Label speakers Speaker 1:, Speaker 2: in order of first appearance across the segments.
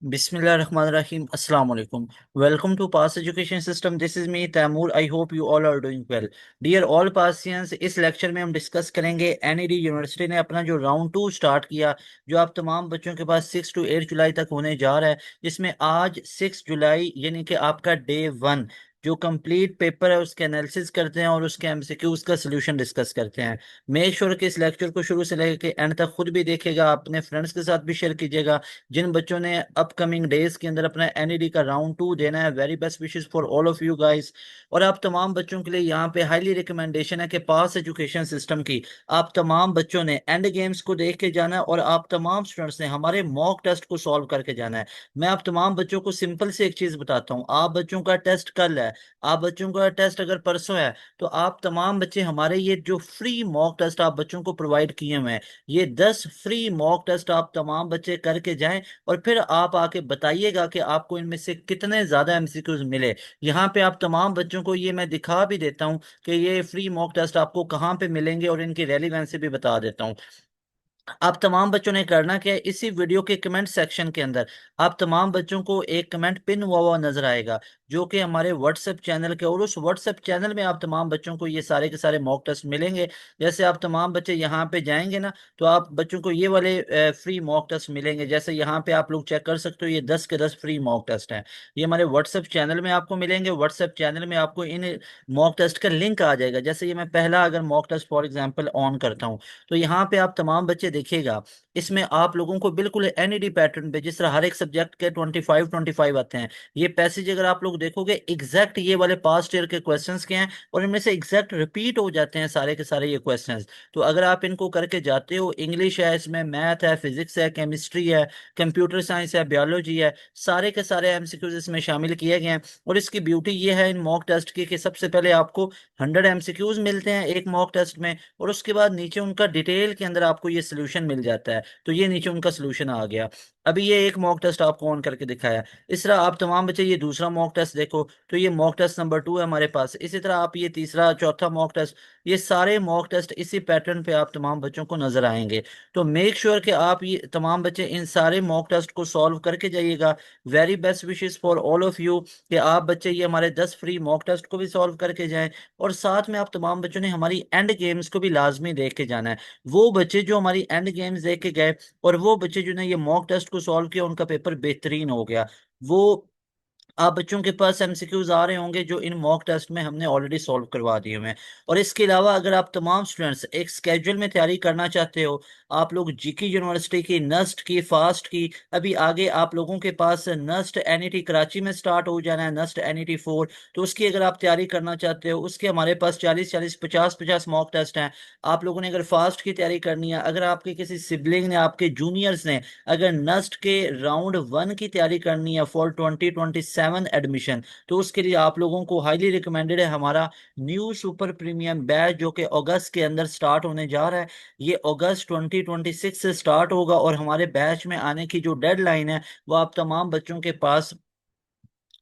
Speaker 1: Bismillahirrahmanirrahim. Assalamu alaikum. Welcome to Pass Education System. This is me, Taimur. I hope you all are doing well. Dear all Passians, इस lecture में हम discuss करेंगे NED university ने अपना जो round 2 start किया, जो आप तमाम बच्चों के पास 6 to 8 जुलाई तक होने जा रहा है, जिसमें आज 6 जुलाई यानी कि आपका डे 1 जो कंप्लीट पेपर है उसके एनालिसिस करते हैं और उसके एमसीक्यूज का सोल्यूशन डिस्कस करते हैं। मेक श्योर कि इस लेक्चर को शुरू से लेकर एंड तक खुद भी देखिएगा, अपने फ्रेंड्स के साथ भी शेयर कीजिएगा जिन बच्चों ने अपकमिंग डेज के अंदर अपना एनईडी का राउंड 2 देना है। Very best wishes for all of you guys. और आप तमाम बच्चों के लिए यहाँ पे हाईली रिकमेंडेशन है कि पास एजुकेशन सिस्टम की आप तमाम बच्चों ने एंड गेम्स को देख के जाना है और आप तमाम स्टूडेंट्स ने हमारे मॉक टेस्ट को सॉल्व करके जाना है। मैं आप तमाम बच्चों को सिंपल से एक चीज बताता हूँ, आप बच्चों का टेस्ट कल है, आप बच्चों का टेस्ट अगर परसों है, तो आप तमाम बच्चे हमारे ये जो फ्री मॉक टेस्ट आप बच्चों को प्रोवाइड किए हुए हैं, ये 10 फ्री मॉक टेस्ट आप तमाम बच्चे करके जाएं और फिर आप आके बताइएगा कि आपको इनमें से कितने ज्यादा एमसीक्यूज मिले। यहाँ पे आप तमाम बच्चों को ये मैं दिखा भी देता हूँ कि ये फ्री मॉक टेस्ट आपको कहाँ पे मिलेंगे और इनकी रेलिवेंसी भी बता देता हूँ। आप तमाम बच्चों ने करना क्या है, इसी वीडियो के कमेंट सेक्शन के अंदर आप तमाम बच्चों को एक कमेंट पिन हुआ नजर आएगा जो कि हमारे व्हाट्सएप चैनल के, और उस व्हाट्सएप चैनल में आप तमाम बच्चों को ये सारे के सारे मॉक टेस्ट मिलेंगे। जैसे आप तमाम बच्चे यहाँ पे जाएंगे ना, तो आप बच्चों को ये वाले फ्री मॉक टेस्ट मिलेंगे। जैसे यहाँ पे आप लोग चेक कर सकते हो, ये 10 के 10 फ्री मॉक टेस्ट हैं। ये हमारे व्हाट्सएप चैनल में आपको मिलेंगे। व्हाट्सएप चैनल में आपको इन मॉक टेस्ट का लिंक आ जाएगा। जैसे ये मैं पहला अगर mock test for example on करता हूँ, तो यहाँ पे आप तमाम बच्चे देखिएगा, इसमें आप लोगों को बिल्कुल एनईडी पैटर्न पे जिस तरह हर एक सब्जेक्ट के 25 25 आते हैं, ये पैसेज अगर आप लोग देखोगे एग्जैक्ट ये वाले पास्ट ईयर के क्वेश्चंस के हैं और इनमें से एग्जैक्ट रिपीट हो जाते हैं सारे के सारे ये क्वेश्चंस। तो अगर आप इनको करके जाते हो, इंग्लिश है, इसमें मैथ है, फिजिक्स है, केमिस्ट्री है, कंप्यूटर साइंस है, बायोलॉजी है, सारे के सारे एमसीक्यूज इसमें शामिल किए गए हैं। और इसकी ब्यूटी ये है इन मॉक टेस्ट की कि सबसे पहले आपको 100 एमसीक्यूज मिलते हैं एक मॉक टेस्ट में, और उसके बाद नीचे उनका डिटेल के अंदर आपको ये सोल्यूशन मिल जाता है। तो ये नीचे उनका सोल्यूशन आ गया। अभी ये एक मॉक टेस्ट आपको ऑन करके दिखाया। इस तरह आप तमाम बच्चे ये दूसरा मॉक टेस्ट देखो, तो ये मॉक टेस्ट नंबर 2 है हमारे पास। इसी तरह आप ये तीसरा चौथा मॉक टेस्ट, ये सारे मॉक टेस्ट इसी पैटर्न पे आप तमाम बच्चों को नजर आएंगे। तो मेक श्योर कि आप ये तमाम बच्चे इन सारे मॉक टेस्ट को सॉल्व करके जाइएगा। Very best wishes for all of you कि आप बच्चे ये हमारे 10 फ्री मॉक टेस्ट को भी सॉल्व करके जाएं, और साथ में आप तमाम बच्चों ने हमारी एंड गेम्स को भी लाजमी देख के जाना है। वो बच्चे जो हमारी एंड गेम्स देख के गए और वो बच्चे जो ने ये मॉक टेस्ट को सॉल्व किया, उनका पेपर बेहतरीन हो गया। वो आप बच्चों के पास एमसीक्यूज आ रहे होंगे जो इन मॉक टेस्ट में हमने ऑलरेडी सॉल्व करवा दिए हुए हैं। और इसके अलावा अगर आप तमाम स्टूडेंट्स एक स्केड्यूल में तैयारी करना चाहते हो, आप लोग जीके यूनिवर्सिटी की, नस्ट की, फास्ट की, अभी आगे आप लोगों के पास नस्ट एनईटी कराची में स्टार्ट हो जाना है, नस्ट एनईटी 4, तो उसकी अगर आप तैयारी करना चाहते हो, उसके हमारे पास 40 40 50 50 मॉक टेस्ट हैं। आप लोगों ने अगर फास्ट की तैयारी करनी है, अगर आपके किसी सिबलिंग ने, आपके जूनियर्स ने अगर नस्ट के राउंड 1 की तैयारी करनी है फॉर 2027 एडमिशन, तो उसके लिए आप लोगों को हाईली रिकमेंडेड है हमारा न्यू सुपर प्रीमियम बैच जो कि अगस्त के अंदर स्टार्ट होने जा रहा है। ये अगस्त 2026 से स्टार्ट होगा और हमारे बैच में आने की जो डेडलाइन है वो आप तमाम बच्चों के पास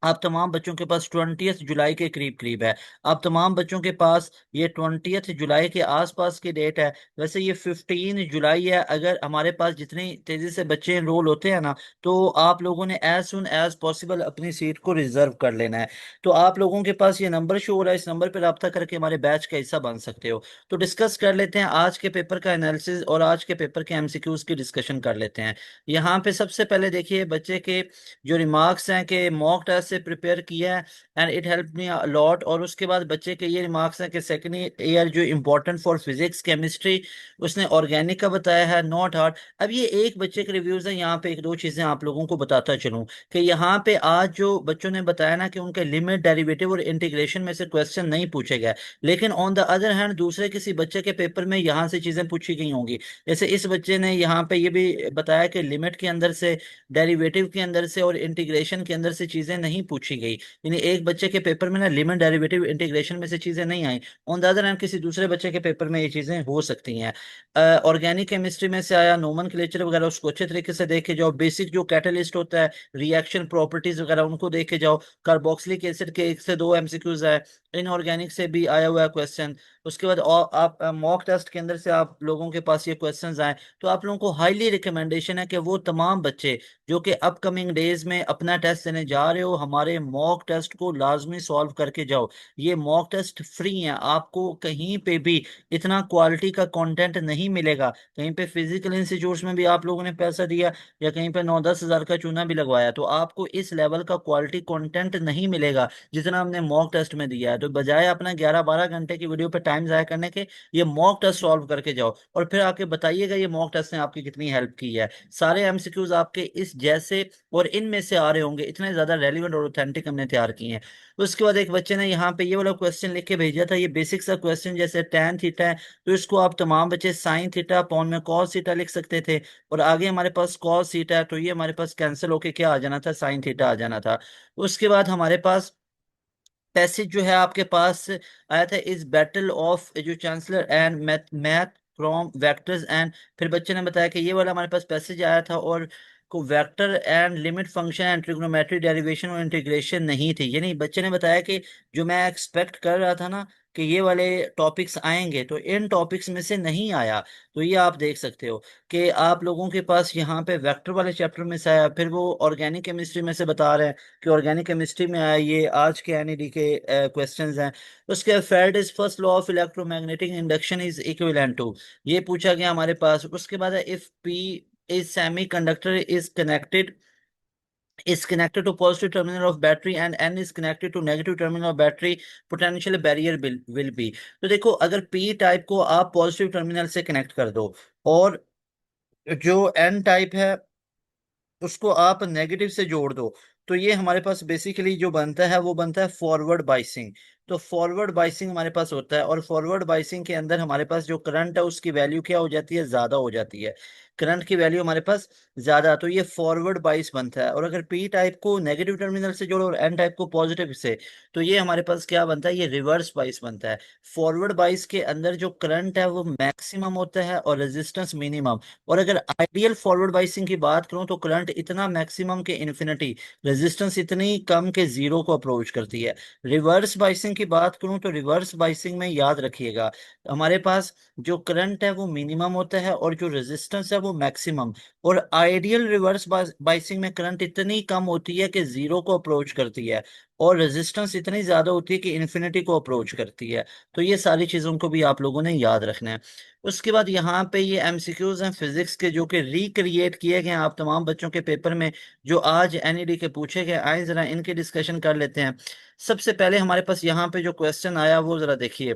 Speaker 1: 20 जुलाई के करीब करीब है। आप तमाम बच्चों के पास ये 20 जुलाई के आसपास की डेट है। वैसे ये 15 जुलाई है। अगर हमारे पास जितनी तेजी से बच्चे इनरोल होते हैं ना, तो आप लोगों ने एज सुन एज पॉसिबल अपनी सीट को रिजर्व कर लेना है। तो आप लोगों के पास ये नंबर शो हो रहा है, इस नंबर पर रब्ता करके हमारे बैच का हिस्सा बन सकते हो। तो डिस्कस कर लेते हैं आज के पेपर का एनालिसिस और आज के पेपर के एमसीक्यूज की डिस्कशन कर लेते हैं। यहाँ पे सबसे पहले देखिए बच्चे के जो रिमार्क्स हैं कि मॉक टेस्ट से प्रिपेयर किया है and it help me lot, और उसके बाद बच्चे के ये रिमार्क्स हैं कि सेकेंड ईयर जो इम्पोर्टेंट फॉर फिजिक्स केमिस्ट्री, उसने ऑर्गेनिक का बताया है, नॉट हार्ड। अब ये एक बच्चे के रिव्यूज हैं, यहाँ पे एक दो चीजें आप लोगों को बताता चलूं कि यहाँ पे आज जो बच्चों ने बताया ना कि उनके लिमिट, डेरिवेटिव और इंटीग्रेशन में से क्वेश्चन नहीं पूछे गए, लेकिन ऑन द अदर हैंड दूसरे किसी बच्चे के पेपर में यहाँ से चीजें पूछी गई होंगी। जैसे इस बच्चे ने यहाँ पे ये भी बताया कि लिमिट के अंदर से, डेरिवेटिव के अंदर से और इंटीग्रेशन के अंदर से चीजें नहीं पूछी गई, यानी एक बच्चे के पेपर में ना लिमिट डेरिवेटिव इंटीग्रेशन में से चीजें नहीं आई। ऑन द अदर हैंड किसी दूसरे बच्चे के पेपर में ये चीजें हो सकती हैं। ऑर्गेनिक केमिस्ट्री में से आया नोमेनक्लेचर वगैरह, उसको अच्छे तरीके से देखे जाओ। बेसिक जो कैटलिस्ट होता है, रिएक्शन प्रॉपर्टीज वगैरह, उनको देखे जाओ। कार्बोक्सिलिक एसिड के 1 से 2 एमसीक्यूज है। इनऑर्गेनिक से भी आया हुआ है क्वेश्चन। उसके बाद और आप मॉक टेस्ट के अंदर से आप लोगों के पास ये क्वेश्चंस आए, तो आप लोगों को हाईली रिकमेंडेशन है कि वो तमाम बच्चे जो कि अपकमिंग डेज में अपना टेस्ट देने जा रहे हो, हमारे मॉक टेस्ट को लाजमी सॉल्व करके जाओ। ये मॉक टेस्ट फ्री है, आपको कहीं पे भी इतना क्वालिटी का कंटेंट नहीं मिलेगा। कहीं पे फिजिकल इंस्टीट्यूट्स में भी आप लोगों ने पैसा दिया या कहीं पे 9-10 हज़ार का चूना भी लगवाया, तो आपको इस लेवल का क्वालिटी कंटेंट नहीं मिलेगा जितना हमने मॉक टेस्ट में दिया है। तो बजाय अपना 11-12 घंटे की वीडियो पे टाइम जाया करने के, ये मॉक टेस्ट सॉल्व करके जाओ और फिर आके बताइएगा ये मॉक टेस्ट ने आपकी कितनी हेल्प की है। सारे एमसीक्यूज आपके इस जैसे और इनमें से आ रहे होंगे, इतने ज्यादा रेलिवेंट और ऑथेंटिक हमने तैयार किए हैं। उसके बाद एक बच्चे ने यहाँ पे ये वाला क्वेश्चन लिख के भेजा था, ये बेसिक सा क्वेश्चन, जैसे tan थीटा है तो इसको आप तमाम बच्चे साइन थीटा अपॉन में कॉस थीटा लिख सकते थे, और आगे हमारे पास कॉस थीटा है तो ये हमारे पास कैंसिल होके क्या आ जाना था, साइन थीटा आ जाना था। उसके बाद हमारे पास पैसेज जो है आपके पास आया था, इस बैटल ऑफ जो chancellor and math math from vectors and, फिर बच्चे ने बताया कि ये वाला हमारे पास पैसेज आया था और को vector and limit function and trigonometry derivation और इंटीग्रेशन नहीं थी। यानी बच्चे ने बताया कि जो मैं एक्सपेक्ट कर रहा था ना कि ये वाले टॉपिक्स आएंगे, तो इन टॉपिक्स में से नहीं आया। तो ये आप देख सकते हो कि आप लोगों के पास यहाँ पे वेक्टर वाले चैप्टर में से आया, फिर वो ऑर्गेनिक केमिस्ट्री में से बता रहे हैं कि ऑर्गेनिक केमिस्ट्री में आया, ये आज के एनईडी के क्वेश्चंस हैं। उसके Faraday's first law of electromagnetic induction is equivalent to, ये पूछा गया हमारे पास। उसके बाद है if P is semiconductor is connected to positive terminal of battery and n is connected to negative terminal of battery, potential barrier will be। तो देखो, अगर p टाइप को आप पॉजिटिव टर्मिनल से कनेक्ट कर दो और जो n टाइप है उसको आप नेगेटिव से जोड़ दो, तो ये हमारे पास बेसिकली जो बनता है वो बनता है फॉरवर्ड बाइसिंग। तो फॉरवर्ड बाइसिंग हमारे पास होता है, और फॉरवर्ड बाइसिंग के अंदर हमारे पास जो करंट है उसकी वैल्यू क्या हो जाती है, ज्यादा हो जाती है। करंट की वैल्यू हमारे पास ज्यादा, तो ये फॉरवर्ड बाइस बनता है। और अगर पी टाइप को नेगेटिव टर्मिनल से जोड़ो और एन टाइप को पॉजिटिव से, तो ये हमारे पास क्या बनता है, ये रिवर्स बाइस बनता है। फॉरवर्ड बाइस के अंदर जो करंट है वो मैक्सिमम होता है और रेजिस्टेंस मिनिमम। और अगर आइडियल फॉरवर्ड बाइसिंग की बात करूं तो करंट इतना मैक्सिमम के इन्फिनिटी, रेजिस्टेंस इतनी कम के जीरो को अप्रोच करती है। रिवर्स बाइसिंग की बात करूं तो रिवर्स बाइसिंग में याद रखिएगा हमारे पास जो करंट है वो मिनिमम होता है और जो रेजिस्टेंस है वो मैक्सिमम। और आइडियल रिवर्स बाइसिंग में करंट इतनी कम होती है कि जीरो को अप्रोच करती है, और रेजिस्टेंस इतनी ज्यादा होती है कि इन्फिनिटी को अप्रोच करती है। तो ये सारी चीजों को भी आप लोगों ने याद रखना है। उसके बाद यहाँ पे ये एमसीक्यूज हैं फिजिक्स के, जो कि रिक्रिएट किए गए हैं आप तमाम बच्चों के पेपर में, जो आज एनईडी के पूछे गए। आए जरा इनके डिस्कशन कर लेते हैं। सबसे पहले हमारे पास यहाँ पे जो क्वेश्चन आया वो जरा देखिए।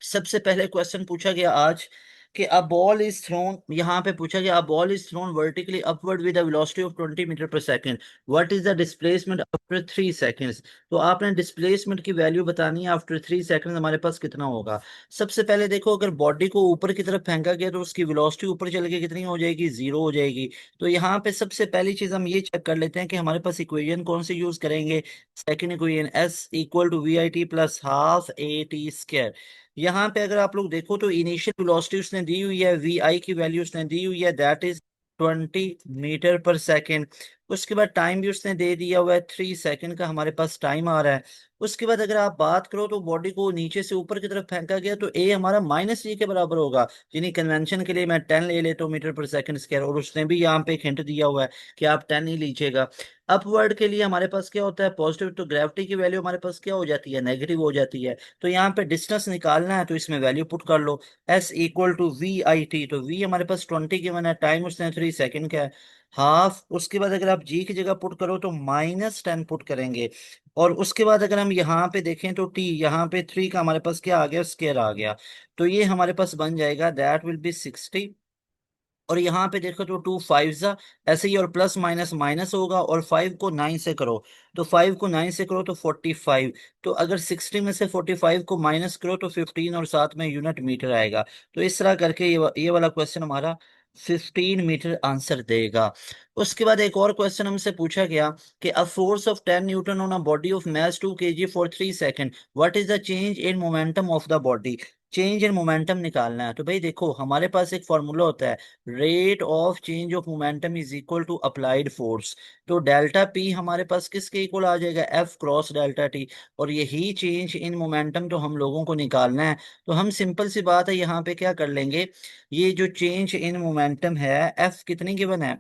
Speaker 1: सबसे पहले क्वेश्चन पूछा गया आज कि अ बॉल इज थ्रोन, यहाँ पे पूछा गया a ball is thrown vertically upward with a velocity of 20 metre per second, what is the displacement after 3 seconds. तो आपने डिस्प्लेसमेंट की वैल्यू बतानी है आफ्टर 3 सेकंड हमारे पास कितना होगा। सबसे पहले देखो, अगर बॉडी को ऊपर की तरफ फेंका गया तो उसकी वेलोसिटी ऊपर चल के कितनी हो जाएगी, जीरो हो जाएगी। तो यहाँ पे सबसे पहली चीज हम ये चेक कर लेते हैं कि हमारे पास इक्वेशन कौन सी यूज करेंगे। Second equation S equal to V I T plus half A T square. यहाँ पे अगर आप लोग देखो तो इनिशियल वेलोसिटी उसने दी हुई है, वी आई की वैल्यू उसने दी हुई है, दैट इज 20 मीटर पर सेकेंड। उसके बाद टाइम भी उसने दे दिया हुआ है, 3 सेकंड का हमारे पास टाइम आ रहा है। उसके बाद अगर आप बात करो तो बॉडी को नीचे से ऊपर की तरफ फेंका गया तो ए हमारा माइनस जी के बराबर होगा, यानी कन्वेंशन के लिए मैं 10 ले लेता हूँ मीटर पर सेकंड स्क्वायर, और उसने भी यहाँ पे एक हिंट दिया हुआ है कि आप 10 ही लीजिएगा। अपवर्ड के लिए हमारे पास क्या होता है, पॉजिटिव, तो ग्रेविटी की वैल्यू हमारे पास क्या हो जाती है, नेगेटिव हो जाती है। तो यहाँ पे डिस्टेंस निकालना है तो इसमें वैल्यू पुट कर लो, S equal to V I T. तो वी हमारे पास 20 गिवन है, टाइम उसने 3 सेकंड का है, हाफ। उसके बाद अगर आप जी की जगह पुट करो तो -10 पुट करेंगे। और उसके बाद अगर हम यहाँ पे देखें तो टी, यहाँ पे 3 का हमारे पास क्या आ गया, स्केयर आ गया। तो ये हमारे पास बन जाएगा दैट विल बी 60। और यहाँ पे देखो तो 2 5 सा, ऐसे ही, और प्लस माइनस माइनस होगा, और 5 को 9 से करो तो 5 को 9 से करो तो 45। तो अगर 60 में से 45 को माइनस करो तो 15, और साथ में यूनिट मीटर आएगा। तो इस तरह करके ये वाला क्वेश्चन हमारा 15 मीटर आंसर देगा। उसके बाद एक और क्वेश्चन हमसे पूछा गया कि a force of 10 Newton on a body of mass 2 kg for 3 second, what is the change in momentum of the body. Change in momentum निकालना है। तो भाई देखो हमारे पास एक फॉर्मूला होता है, rate of change of momentum is equal to applied force. तो डेल्टा पी हमारे पास किसके इक्वल आ जाएगा, एफ क्रॉस डेल्टा टी। और यही चेंज इन मोमेंटम तो हम लोगों को निकालना है। तो हम सिंपल सी बात है यहाँ पे क्या कर लेंगे, ये जो चेंज इन मोमेंटम है, एफ कितनी गिवन है,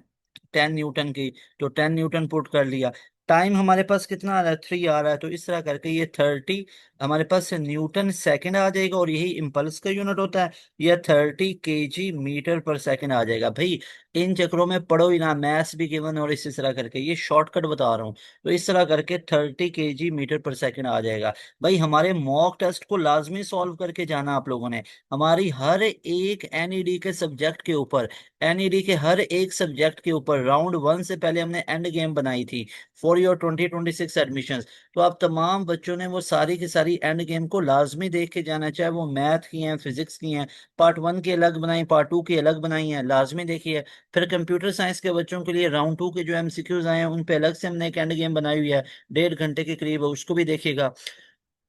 Speaker 1: 10 न्यूटन की। तो 10 न्यूटन पुट कर लिया। टाइम हमारे पास कितना आ रहा है, 3 आ रहा है। तो इस तरह करके ये 30 हमारे पास न्यूटन सेकंड आ जाएगा, और यही इम्पल्स का यूनिट होता है। ये 30 kg मीटर पर सेकंड आ जाएगा। भाई इन चक्रों में पढ़ो ही ना, मैथ्स भी गिवन और इसी तरह करके, ये शॉर्टकट बता रहा हूँ। तो इस तरह करके 30 kg मीटर पर सेकंड आ जाएगा। भाई हमारे मॉक टेस्ट को लाजमी सॉल्व करके जाना आप लोगों ने। हमारी हर एक एनईडी के सब्जेक्ट के ऊपर, एनईडी के हर एक सब्जेक्ट के ऊपर राउंड 1 से पहले हमने एंड गेम बनाई थी फॉर योर 2026 एडमिशंस। तो आप तमाम बच्चों ने वो सारी की सारी एंड गेम को लाजमी देख के जाना, चाहे वो मैथ की हैं, फिजिक्स की हैं। पार्ट 1 की अलग बनाई, पार्ट 2 की अलग बनाई है, लाजमी देखिए। फिर कंप्यूटर साइंस के बच्चों के लिए राउंड 2 के जो एमसीक्यूज आए हैं उन पे अलग से हमने एक एंड गेम बनाई हुई है, 1.5 घंटे के करीब है, उसको भी देखिएगा।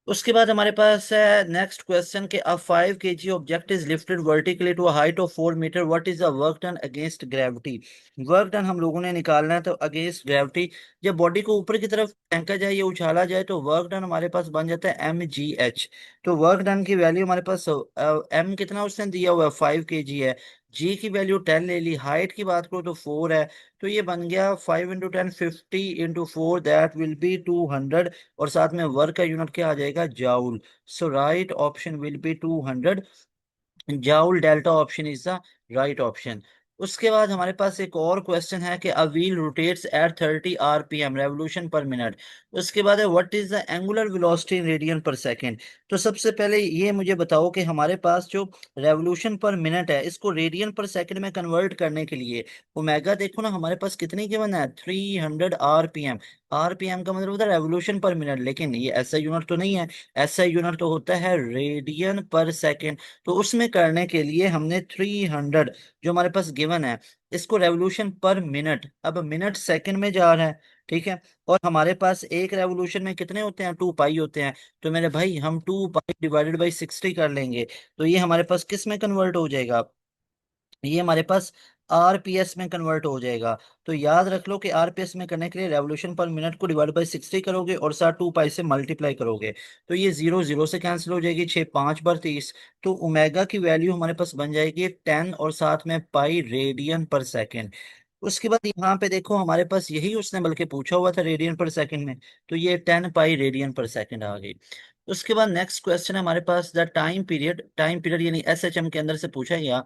Speaker 1: उसके बाद हमारे पास है नेक्स्ट क्वेश्चन कि a 5 kg object is lifted vertically to a height of 4 metre, what is the work done against gravity. Work done हम लोगों ने निकालना है। तो अगेंस्ट ग्रेविटी, जब बॉडी को ऊपर की तरफ फेंका जाए या उछाला जाए तो वर्क डन हमारे पास बन जाता है mgh। तो वर्क डन की वैल्यू हमारे पास एम कितना उसने दिया हुआ है, 5 kg है। जी की वैल्यू 10 ले ली, हाइट की बात करो तो 4 है। तो ये बन गया 5 × 10 50 × 4, दैट विल बी 200। और साथ में वर्क का यूनिट क्या आ जाएगा, joule. So right option will be 200 joule. Delta option is the right option. उसके बाद हमारे पास एक और क्वेश्चन है कि a wheel rotates at 30 RPM revolution per minute. उसके बाद है what is the angular velocity in radian per second. तो सबसे पहले ये मुझे बताओ कि हमारे पास जो रेवोल्यूशन पर मिनट है, इसको रेडियन पर सेकंड में कन्वर्ट करने के लिए ओमेगा देखो ना हमारे पास कितनी गिवन है, 300 आरपीएम। आरपीएम का मतलब होता है रेवोल्यूशन पर मिनट, लेकिन ये ऐसा यूनिट तो नहीं है। ऐसा यूनिट तो होता है रेडियन पर सेकंड। तो उसमें करने के लिए हमने 300 जो हमारे पास गिवन है, इसको रेवोल्यूशन पर मिनट, अब मिनट सेकंड में जा रहा है, ठीक है। और हमारे पास एक रेवोल्यूशन में कितने होते हैं, 2 पाई होते हैं। तो मेरे भाई हम 2 पाई डिवाइडेड बाई 60 कर लेंगे। तो ये हमारे पास किस में कन्वर्ट हो जाएगा, ये हमारे पास आरपीएस में कन्वर्ट हो जाएगा। तो याद रख लो कि आरपीएस में करने के लिए रेवोल्यूशन पर मिनट को डिवाइड बाई 60 करोगे और साथ 2 पाई से मल्टीप्लाई करोगे। तो ये जीरो जीरो से कैंसिल हो जाएगी, 6 5 बार 30। तो ओमेगा की वैल्यू हमारे पास बन जाएगी 10 और साथ में पाई रेडियन पर सेकेंड। उसके बाद यहाँ पे देखो हमारे पास यही उसने बल्कि पूछा हुआ था रेडियन पर सेकंड में। तो ये 10 पाई रेडियन पर सेकंड आ गई। उसके बाद नेक्स्ट क्वेश्चन है हमारे पास द टाइम पीरियड यानी एसएचएम के अंदर से पूछा गया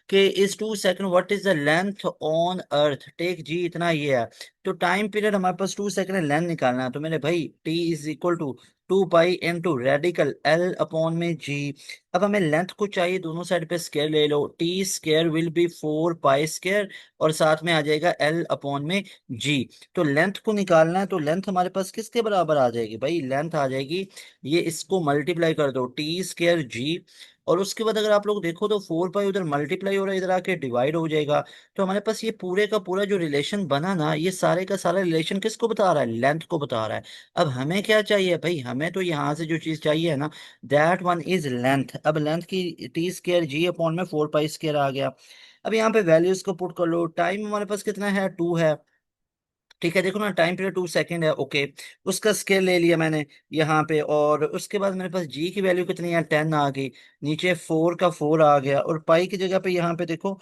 Speaker 1: कि is 2 second what is the length on earth, take G इतना ये है। तो टाइम पीरियड हमारे पास 2 सेकंड लेंथ निकालना है। तो मेरे भाई T is equal to 2 pi into radical L upon में जी। अब हमें लेंथ को चाहिए, दोनों साइड पे स्केयर ले लो, T square will be 4 pi square और साथ में आ जाएगा एल अपॉन में जी। तो लेंथ को निकालना है। तो लेंथ हमारे पास किसके बराबर आ जाएगी, भाई लेंथ आ जाएगी, ये इसको मल्टीप्लाई कर दो, टी स्केयर जी। और उसके बाद अगर आप लोग देखो तो 4 पाई उधर मल्टीप्लाई हो रहा है, इधर आके डिवाइड हो जाएगा। तो हमारे पास ये पूरे का पूरा जो रिलेशन बना ना, ये सारे का सारा रिलेशन किसको बता रहा है, लेंथ को बता रहा है। अब हमें क्या चाहिए भाई, हमें तो यहाँ से जो चीज चाहिए है ना, दैट वन इज लेंथ। अब लेंथ की टी स्केयर जी अपॉन में 4 पाई स्केयर आ गया। अब यहाँ पे वैल्यूज को पुट कर लो। टाइम हमारे पास कितना है, 2 है, ठीक है। देखो ना टाइम पीरियड 2 सेकंड है, ओके। उसका स्केल ले लिया मैंने यहाँ पे। और उसके बाद मेरे पास जी की वैल्यू कितनी है, 10 आ गई। नीचे 4 का 4 आ गया, और पाई की जगह पे यहाँ पे देखो,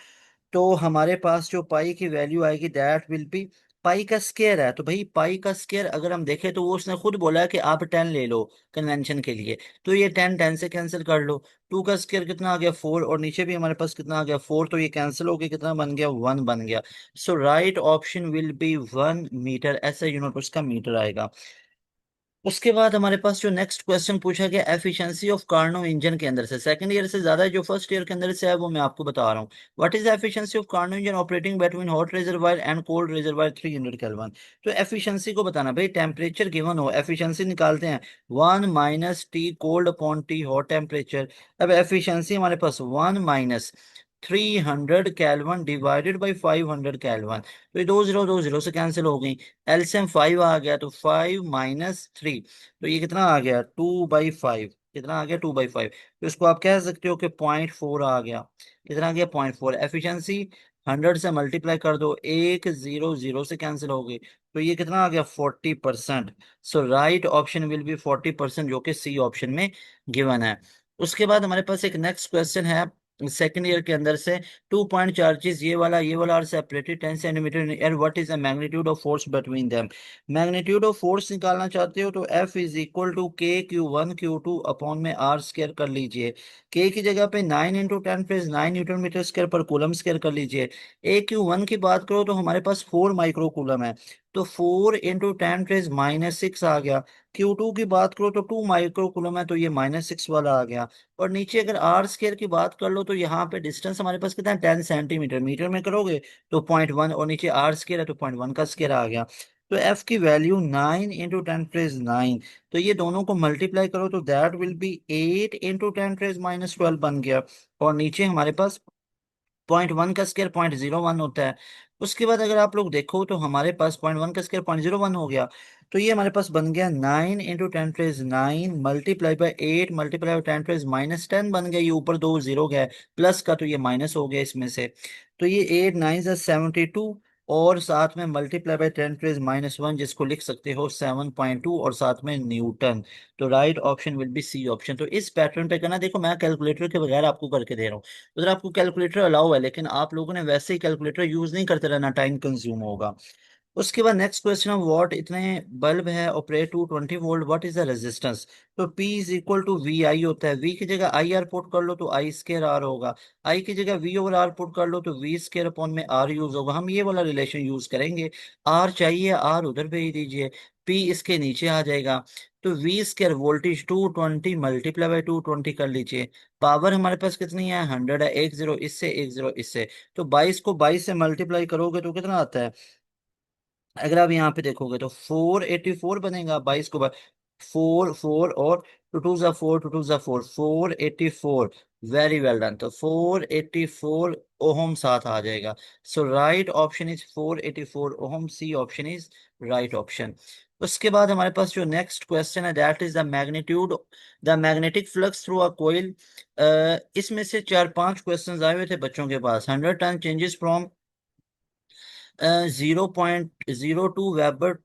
Speaker 1: तो हमारे पास जो पाई की वैल्यू आएगी दैट विल बी, पाई का स्केयर है। तो भाई पाई का स्केयर अगर हम देखें तो वो उसने खुद बोला है कि आप 10 ले लो कन्वेंशन के लिए। तो ये 10 10 से कैंसिल कर लो। 2 का स्केयर कितना आ गया, 4, और नीचे भी हमारे पास कितना आ गया, 4। तो ये कैंसिल हो गया, कितना बन गया, 1 बन गया। So right option will be 1 metre, ऐसा यूनिट उसका मीटर आएगा। उसके बाद हमारे पास जो नेक्स्ट क्वेश्चन पूछा गया एफिशिएंसी ऑफ कार्नो इंजन के अंदर से, सेकंड ईयर से ज्यादा है, जो फर्स्ट ईयर के अंदर से है वो मैं आपको बता रहा हूँ। What is the efficiency of Carnot engine operating between hot reservoir and cold reservoir 300 kelvin. तो एफिशिएंसी को बताना, भाई टेम्परेचर गिवन हो, एफिशिएंसी निकालते हैं, 1 - T cold upon T hot temperature. अब एफिशिएंसी हमारे पास 1 - 300 केल्विन डिवाइडेड बाई 500 केल्विन। तो ये दो जीरो से कैंसिल हो गई। एलसीएम 5 आ गया, तो 5 - 3, तो ये कितना आ गया 2/5। कितना आ गया 2/5। तो इसको आप कह सकते हो कि 0.4 आ गया। कितना आ गया 0.4। एफिशिएंसी 100 से मल्टीप्लाई कर दो, एक जीरो जीरो से कैंसिल हो गई, तो ये कितना आ गया 40%। सो राइट ऑप्शन विल बी 40%, जो कि सी ऑप्शन में गिवन है। उसके बाद हमारे पास एक नेक्स्ट क्वेश्चन है सेकंड ईयर के अंदर से। 2 पॉइंट चार्जेस, ये वाला are separated 10 centimetre in air, what is the magnitude of force between them. Magnitude of force निकालना चाहते हो तो F is equal to K Q1 Q2 upon में आर स्क्वायर कर लीजिए। K की जगह पे 9 × 10⁻⁹ न्यूटन मीटर स्क्वायर पर कूलम स्क्वायर कर लीजिए। AQ1 की बात करो तो हमारे पास 4 माइक्रो कूलम है, तो 4 × 10⁻⁶ आ गया। Q2 की बात करो तो 2 माइक्रो कूलम है, तो ये -6 वाला आ गया। और नीचे अगर आर स्क्वायर की बात कर लो तो यहाँ पे डिस्टेंस हमारे पास कितना है 10 सेंटीमीटर, मीटर में करोगे तो 0.1, और नीचे आर स्क्वायर है तो 0.1 का स्क्वायर आ गया। तो एफ की वैल्यू 9 × 10⁻⁹ तो ये दोनों को मल्टीप्लाई करो तो दैट विल बी 8 × 10⁻⁻12 बन गया। और नीचे हमारे पास 0.1 का स्क्वायर 0.01 होता है। उसके बाद अगर आप लोग देखो तो हमारे पास 0.1 का स्क्वायर 0.01 हो गया, तो ये हमारे पास बन गया 9 × 10⁻⁹ मल्टीप्लाई बाई 8 मल्टीप्लाई बाई 10⁻⁻10 बन गया। ये ऊपर दो जीरो गया प्लस का, तो ये माइनस हो गया इसमें से। तो ये 8 9 = 72, और साथ में मल्टीप्लाई बाई 10⁻⁻1, जिसको लिख सकते हो 7.2, और साथ में न्यूटन। तो right option will be C option. तो इस पैटर्न पे करना, देखो मैं कैलकुलेटर के बगैर आपको करके दे रहा हूँ, उधर आपको कैलकुलेटर अलाउ है, लेकिन आप लोगों ने वैसे ही कैलकुलेटर यूज नहीं करते रहना, टाइम कंज्यूम होगा। उसके बाद नेक्स्ट क्वेश्चन ऑफ व्हाट, इतने बल्ब है operate to 20 volt, what is the resistance. तो P is equal to V I होता है। V की जगह आई आर पुट कर लो तो आई स्केयर आर होगा। I की जगह V ओवर आर पुट कर लो तो वी स्केयर अपॉन में आर यूज होगा। हम ये वाला रिलेशन यूज करेंगे। आर चाहिए, आर उधर भेज दीजिए, P इसके नीचे आ जाएगा। तो V square voltage 220 multiply by 220 कर लीजिए। पावर हमारे पास कितनी है 100 है, एक जीरो इससे एक जीरो इससे, तो 22 को 22 से मल्टीप्लाई करोगे तो कितना आता है। अगर आप यहाँ पे देखोगे तो 484 बनेगा। 22 को 4 4 और 2 2 ज़ा 4, 2 2 ज़ा 4, 484। Very well done. तो 484 ओहम साथ आ जाएगा। So right option is 484 ohm, C option is right option. उसके बाद हमारे पास जो नेक्स्ट क्वेश्चन है that is the magnitude the magnetic flux through a coil. इसमें से 4 5 क्वेश्चंस आए हुए थे बच्चों के पास। 100 turn changes from 0.02 weber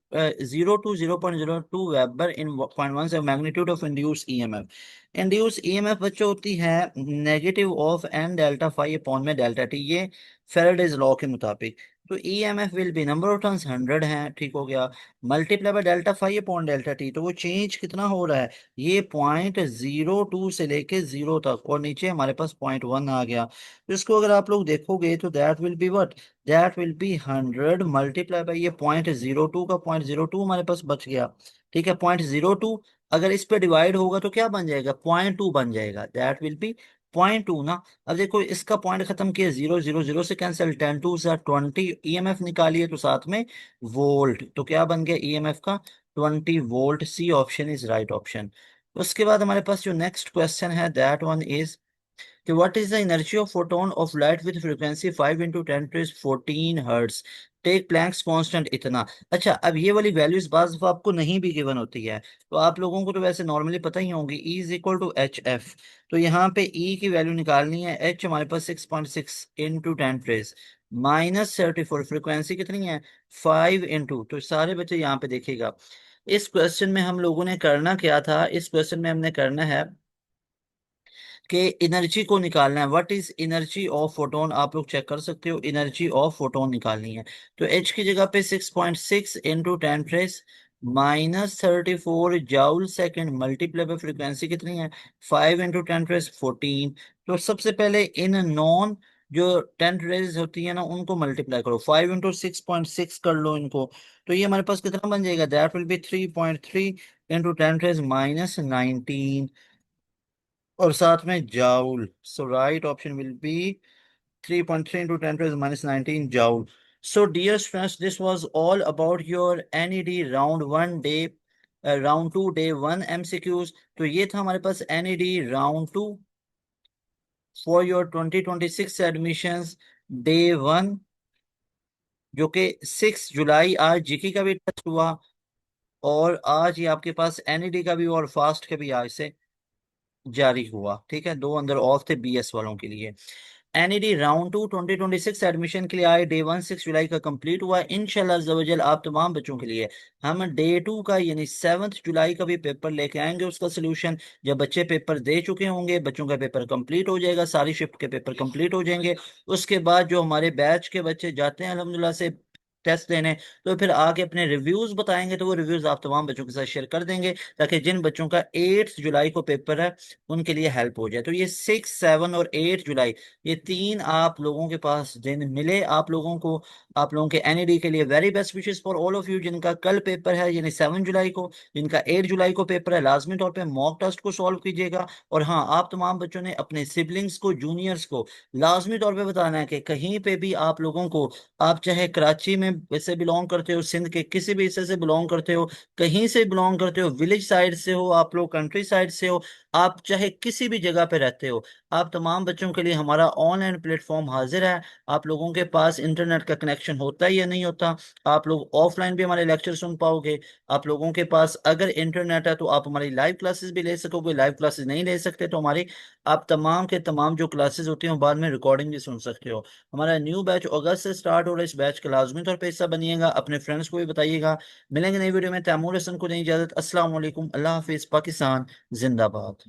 Speaker 1: 0 to 0.02 weber in 0.1 से magnitude of induce EMF. Induce EMF बच्चों होती है negative of N delta phi upon में डेल्टा टी, ये फेराडेज लॉ के मुताबिक। तो EMF will be number of turns 100 है, ठीक हो गया, multiply by delta phi upon delta T, तो वो चेंज कितना हो रहा है ये 0.02 से लेके जीरो तक, और नीचे हमारे पास 0.1 आ गया। तो इसको अगर आप लोग देखोगे तो that will be what, that will be 100 multiply by ये 0.02 का 0.02 हमारे पास बच गया। ठीक है 0.02 अगर इस पे डिवाइड होगा तो क्या बन जाएगा 0.2 बन जाएगा, दैट विल बी 0.2 ना। अब देखो इसका पॉइंट खत्म किया, जीरो जीरो जीरो से कैंसिल, 10 2 ज़ा 20, ईएमएफ निकालिए तो साथ में वोल्ट, तो क्या बन गया ईएमएफ का 20 volt. C option is right option. उसके बाद हमारे पास जो नेक्स्ट क्वेश्चन है दैट वन इज कि what is the energy of photon of light with frequency 5 × 10⁻14 hertz, take Planck's constant इतना। अच्छा अब ये वाली वैल्यूज बाज दफा आपको नहीं भी गिवन होती है, तो आप लोगों को तो वैसे नॉर्मली पता ही होगी, E is equal to H F. तो यहाँ पे E की वैल्यू निकालनी है, H हमारे पास 6.6 इंटू 10⁻⁻34, फ्रिक्वेंसी कितनी है 5 इंटू, तो सारे बच्चे यहाँ पे देखिएगा। इस क्वेश्चन में हम लोगों ने करना क्या था, इस क्वेश्चन में हमने करना है कि एनर्जी को निकालना है। What is energy of photon, आप लोग चेक कर सकते हो, एनर्जी ऑफ फोटोन निकालनी है। तो एच की जगह पे 6.6 into 10⁻⁻34 joule second multiply by frequency कितनी है 5 × 10⁻14। तो सबसे पहले इन नॉन जो 10 रेज होती है ना उनको मल्टीप्लाई करो, 5 × 6.6 कर लो इनको, तो ये हमारे पास कितना बन जाएगा दैट विल बी 3.3 इंटू 10⁻⁻19, और साथ में joule. So right option will B 3.3 into 10 to the minus 19 joule. So dear students, this was all about your NED round 2 day 1 MCQs। तो ये था हमारे पास NED round 2 for your 2026 admissions, day 1, जो कि 6 जुलाई, आज जीके का भी टेस्ट हुआ और आज ये आपके पास एनईडी का भी और फास्ट का भी आज से जारी हुआ। ठीक है, दो अंदर ऑफ थे बीएस वालों के लिए। एनईडी राउंड 2 2026 एडमिशन के लिए आए, डे 1 6 जुलाई का कंप्लीट हुआ। इंशाल्लाह अज़्ज़ा आप तमाम बच्चों के लिए हम डे 2 का यानी 7 जुलाई का भी पेपर लेके आएंगे, उसका सोल्यूशन। जब बच्चे पेपर दे चुके होंगे, बच्चों का पेपर कंप्लीट हो जाएगा, सारी शिफ्ट के पेपर कंप्लीट हो जाएंगे। उसके बाद जो हमारे बैच के बच्चे जाते हैं अल्हम्दुलिल्लाह से टेस्ट देने, तो फिर आके अपने रिव्यूज बताएंगे, तो वो रिव्यूज आप तमाम बच्चों के साथ शेयर कर देंगे, ताकि जिन बच्चों का 8 जुलाई को पेपर है उनके लिए हेल्प हो जाए। तो ये 6 7 और 8 जुलाई, ये तीन आप लोगों के पास दिन मिले आप लोगों को। आप लोगों के एनईडी के लिए very best wishes for all of you. जिनका कल पेपर है यानी 7 जुलाई को, जिनका 8 जुलाई को पेपर है, लाजमी तौर पे मॉक टेस्ट को सॉल्व कीजिएगा। और हाँ, आप तमाम बच्चों ने अपने सिबलिंग्स को, जूनियर्स को लाजमी तौर पे बताना है कि कहीं पे भी आप लोगों को, आप चाहे कराची में से बिलोंग करते हो, सिंध के किसी भी हिस्से से बिलोंग करते हो, कहीं से बिलोंग करते हो, विलेज साइड से हो आप लोग, कंट्री साइड से हो, आप चाहे किसी भी जगह पे रहते हो, आप तमाम बच्चों के लिए हमारा ऑनलाइन प्लेटफॉर्म हाजिर है। आप लोगों के पास इंटरनेट का कनेक्शन होता है या नहीं होता, आप लोग ऑफलाइन भी हमारे लेक्चर सुन पाओगे। आप लोगों के पास अगर इंटरनेट है तो आप हमारी लाइव क्लासेस भी ले सकोगे, लाइव क्लासेस नहीं ले सकते तो हमारी, आप तमाम के तमाम जो क्लासेस होती हैं वो बाद में रिकॉर्डिंग भी सुन सकते हो। हमारा न्यू बैच अगस्त से स्टार्ट हो रहा है, इस बैच का लाजमी तौर पर हिस्सा बनिएगा, अपने फ्रेंड्स को भी बताइएगा। मिलेंगे नई वीडियो में, तैमूर हसन को नहीं इजाजत। अस्सलाम वालेकुम, अल्लाह हाफिज, पाकिस्तान जिंदाबाद।